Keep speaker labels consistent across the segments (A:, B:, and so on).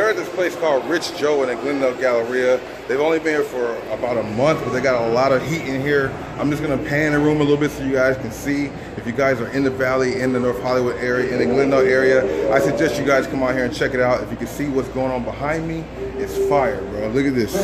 A: they're at this place called Rich Joe in the Glendale Galleria. They've only been here for about a month, but they got a lot of heat in here. I'm just gonna pan the room a little bit so you guys can see. If you guys are in the Valley, in the North Hollywood area, in the Glendale area, I suggest you guys come out here and check it out. If you can see what's going on behind me, it's fire, bro. Look at this.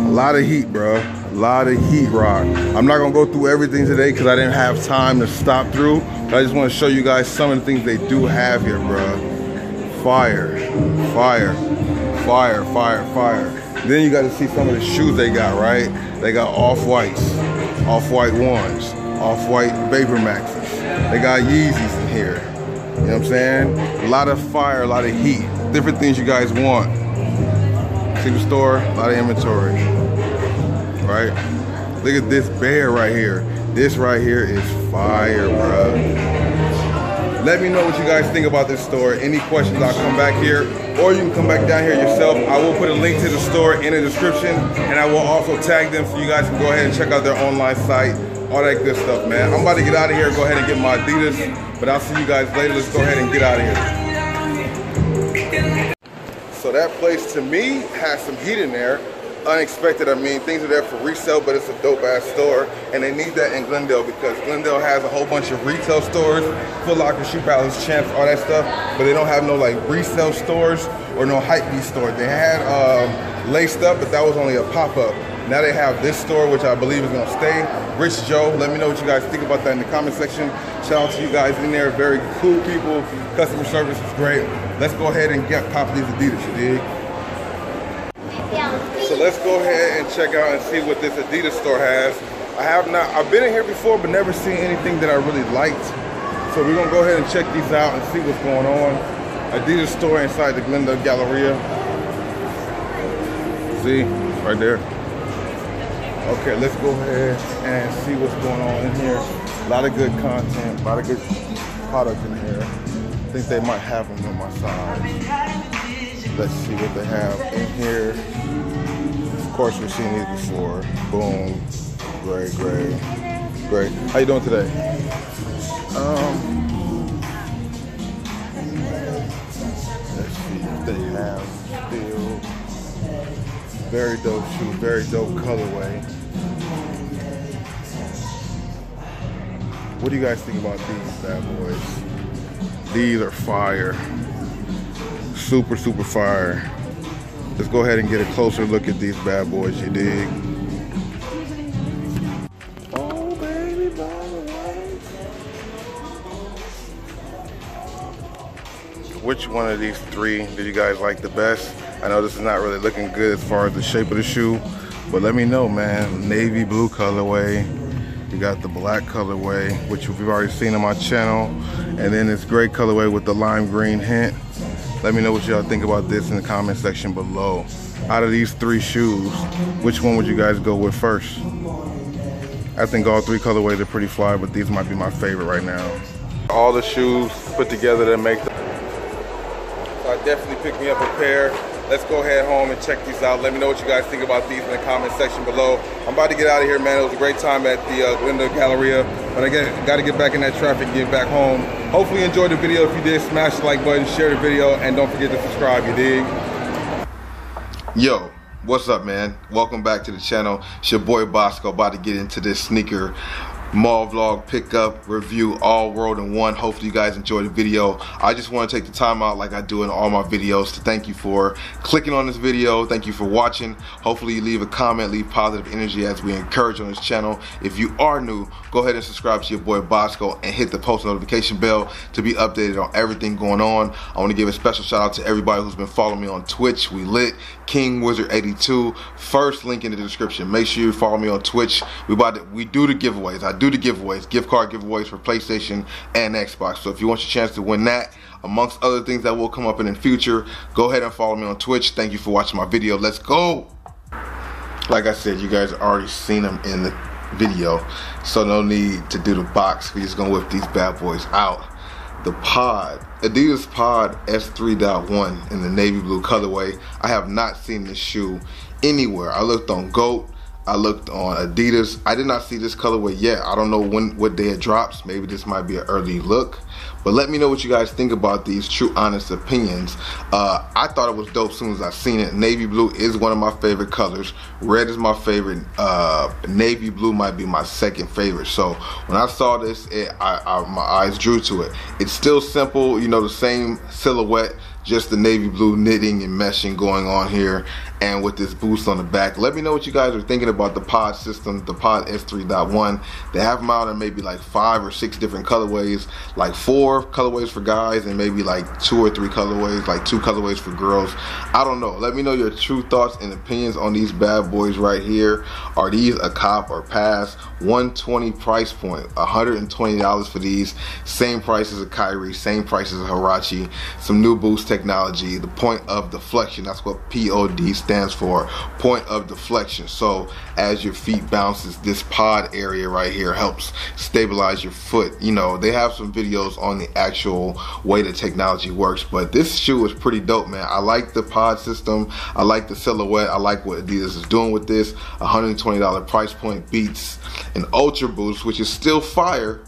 A: A lot of heat, bro. A lot of heat rock. I'm not gonna go through everything today because I didn't have time to stop through. But I just want to show you guys some of the things they do have here, bro. Fire, fire, fire, fire, fire. Then you got to see some of the shoes they got, right? They got off-whites, off-white ones, off-white Vapor Maxes. They got Yeezys in here. You know what I'm saying? A lot of fire, a lot of heat. Different things you guys want. See the store, a lot of inventory. Right? Look at this bear right here. This right here is fire, bro. Let me know what you guys think about this store. Any questions, I'll come back here, or you can come back down here yourself. I will put a link to the store in the description, and I will also tag them so you guys can go ahead and check out their online site, all that good stuff, man. I'm about to get out of here, go ahead and get my Adidas, but I'll see you guys later. Let's go ahead and get out of here. So that place to me has some heat in there. Unexpected. I mean, things are there for resale, but it's a dope ass store, and they need that in Glendale because Glendale has a whole bunch of retail stores, Foot Locker, Shoe Palace, Champs, all that stuff, but they don't have no like resale stores or no hypebeast stores. They had Laced Up, but that was only a pop-up. Now they have this store, which I believe is gonna stay. Rich Joe. Let me know what you guys think about that in the comment section. Shout out to you guys in there. Very cool people. Customer service is great. Let's go ahead and get pop these Adidas, you dig? So let's go ahead and check out and see what this Adidas store has. I've been in here before, but never seen anything that I really liked. So we're gonna go ahead and check these out and see what's going on. Adidas store inside the Glendale Galleria. See, right there. Okay, let's go ahead and see what's going on in here. A lot of good content, a lot of good products in here. I think they might have them on my side. Let's see what they have in here. Of course, we've seen these before. Boom, gray, gray, gray. How you doing today? Let's see if they have still. Very dope shoe, very dope colorway. What do you guys think about these bad boys? These are fire. Super, super fire. Let's go ahead and get a closer look at these bad boys, you dig? Oh, baby, by the way. Which one of these three did you guys like the best? I know this is not really looking good as far as the shape of the shoe, but let me know, man. Navy blue colorway. You got the black colorway, which we've already seen on my channel, and then this gray colorway with the lime green hint. Let me know what y'all think about this in the comment section below. Out of these three shoes, which one would you guys go with first? I think all three colorways are pretty fly, but these might be my favorite right now. All the shoes put together to make them. So I definitely picked me up a pair. Let's go ahead home and check these out. Let me know what you guys think about these in the comment section below. I'm about to get out of here, man. It was a great time at the Glendale Galleria, but I got to get back in that traffic and get back home. Hopefully you enjoyed the video. If you did, smash the like button, share the video, and don't forget to subscribe, you dig? Yo, what's up, man? Welcome back to the channel. It's your boy Bossco, about to get into this sneaker mall vlog, pickup, review, all world in one. Hopefully you guys enjoyed the video. I just want to take the time out, like I do in all my videos, to thank you for clicking on this video. Thank you for watching. Hopefully you leave a comment, leave positive energy as we encourage on this channel. If you are new, go ahead and subscribe to your boy Bossco and hit the post notification bell to be updated on everything going on. I want to give a special shout out to everybody who's been following me on Twitch. We lit. King Wizard 82, first link in the description. Make sure you follow me on Twitch. We do the giveaways. I do the giveaways, gift card giveaways for PlayStation and Xbox. So if you want your chance to win that, amongst other things that will come up in the future, go ahead and follow me on Twitch. Thank you for watching my video. Let's go. Like I said, you guys already seen them in the video, so no need to do the box. We're just gonna whip these bad boys out. The Adidas Pod-S3.1 in the navy blue colorway. I have not seen this shoe anywhere. I looked on GOAT, I looked on Adidas. I did not see this colorway yet. I don't know what day it drops. Maybe this might be an early look. But let me know what you guys think about these true honest opinions. I thought it was dope as soon as I seen it. Navy blue is one of my favorite colors. Red is my favorite. Navy blue might be my second favorite. So when I saw this, my eyes drew to it. It's still simple, you know, the same silhouette, just the navy blue knitting and meshing going on here, and with this boost on the back. Let me know what you guys are thinking about the pod system, the Pod-S3.1. They have them out in maybe like 5 or 6 different colorways, like 4 colorways for guys and maybe like 2 or 3 colorways, like 2 colorways for girls. I don't know. Let me know your true thoughts and opinions on these bad boys right here. Are these a cop or pass? $120 price point, $120 for these. Same price as a Kyrie, same price as a Hirachi. Some new boost technology, the point of deflection. That's what POD stands for, point of deflection. So as your feet bounces, this pod area right here helps stabilize your foot. You know, they have some videos on the actual way the technology works, but this shoe is pretty dope, man. I like the pod system. I like the silhouette. I like what Adidas is doing with this. $120 price point beats an Ultra Boost, which is still fire.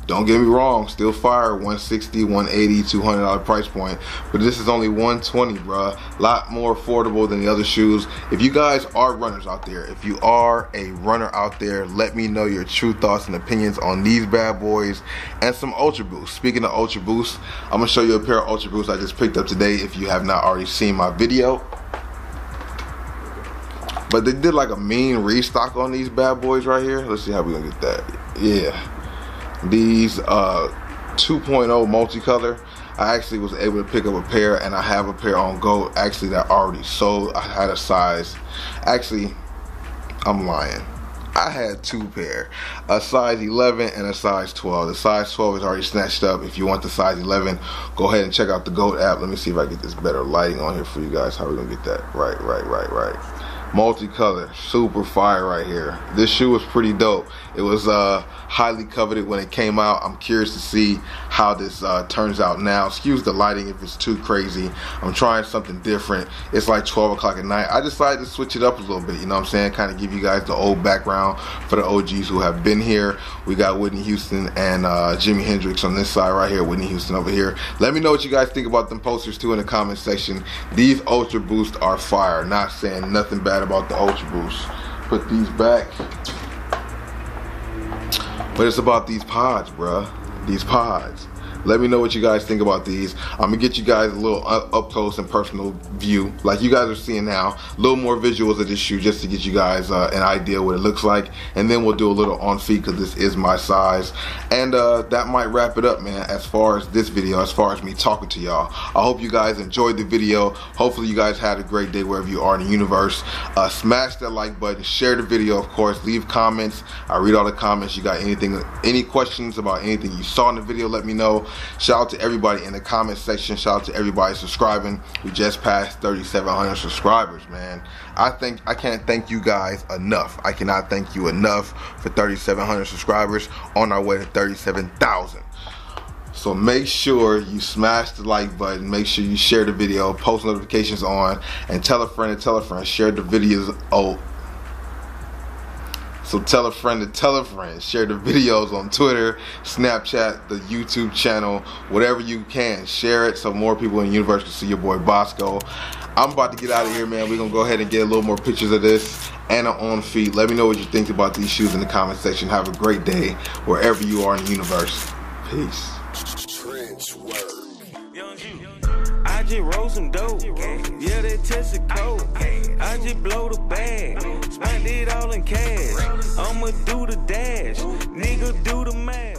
A: Don't get me wrong, still fire. $160, $180, $200 price point, but this is only $120, bruh. A lot more affordable than the other shoes. If you guys are runners out there, if you are a runner out there, let me know your true thoughts and opinions on these bad boys and some Ultra Boost. Speaking of Ultra Boost, I'm gonna show you a pair of Ultra Boosts I just picked up today if you have not already seen my video. But they did like a mean restock on these bad boys right here. Let's see how we gonna get that. Yeah. These 2.0 multicolor. I actually was able to pick up a pair, and I have a pair on go actually that already sold. I had a size, actually I'm lying, I had 2 pair, a size 11 and a size 12. The size 12 is already snatched up. If you want the size 11, go ahead and check out the GOAT app. Let me see if I get this better lighting on here for you guys. How are we gonna get that? Right. Multicolor, super fire right here. This shoe was pretty dope. It was highly coveted when it came out. I'm curious to see how this turns out now. Excuse the lighting if it's too crazy. I'm trying something different. It's like 12 o'clock at night. I decided to switch it up a little bit, you know what I'm saying? Kind of give you guys the old background for the OGs who have been here. We got Whitney Houston and Jimi Hendrix on this side right here, Whitney Houston over here. Let me know what you guys think about them posters too in the comment section. These Ultra Boosts are fire. Not saying nothing bad about the Ultra Boost. Put these back. But it's about these pods, bruh. These pods. Let me know what you guys think about these. I'm gonna get you guys a little up close and personal view, like you guys are seeing now. A little more visuals of this shoe just to get you guys an idea what it looks like, and then we'll do a little on feet because this is my size. And that might wrap it up, man, as far as this video, as far as me talking to y'all. I hope you guys enjoyed the video. Hopefully you guys had a great day wherever you are in the universe. Smash that like button, share the video, of course, leave comments. I read all the comments. You got anything, any questions about anything you saw in the video, let me know. Shout out to everybody in the comment section. Shout out to everybody subscribing. We just passed 3,700 subscribers, man. I can't thank you guys enough. I cannot thank you enough for 3,700 subscribers, on our way to 37,000. So make sure you smash the like button, make sure you share the video, post notifications on, and tell a friend to tell a friend. Share the videos. So tell a friend to tell a friend. Share the videos on Twitter, Snapchat, the YouTube channel, whatever you can. Share it so more people in the universe can see your boy Bossco. I'm about to get out of here, man. We're going to go ahead and get a little more pictures of this and on feet. Let me know what you think about these shoes in the comment section. Have a great day wherever you are in the universe. Peace.
B: I just roll some dope, yeah, that test is cold. I just blow the bag, spend it all in cash. I'ma do the dash, nigga do the math.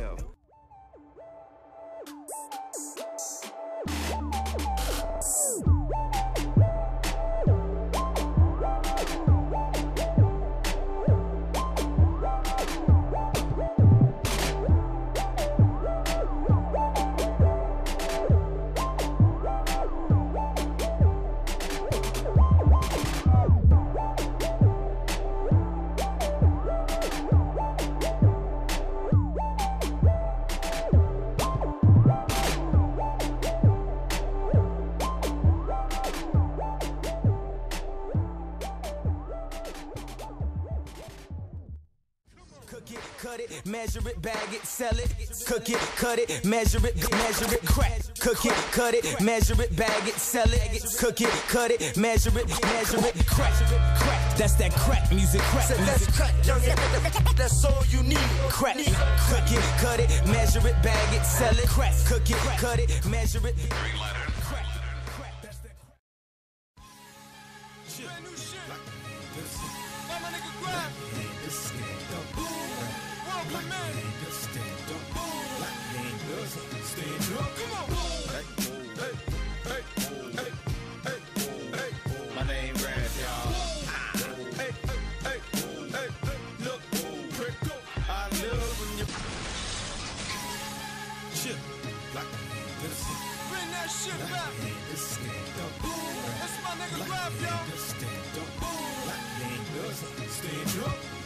C: cut it, measure it, bag it, sell it, cook it, cut it, measure it, crack, cook it, cut it, measure it, bag it, sell it, cook it, cut it, measure it, crack, that's that crack music, crack. So that's crack, that's all you need. Crack, cook it, cut it, measure it, bag it, sell it, crack, cook it, cut it, measure it.
D: Stand up.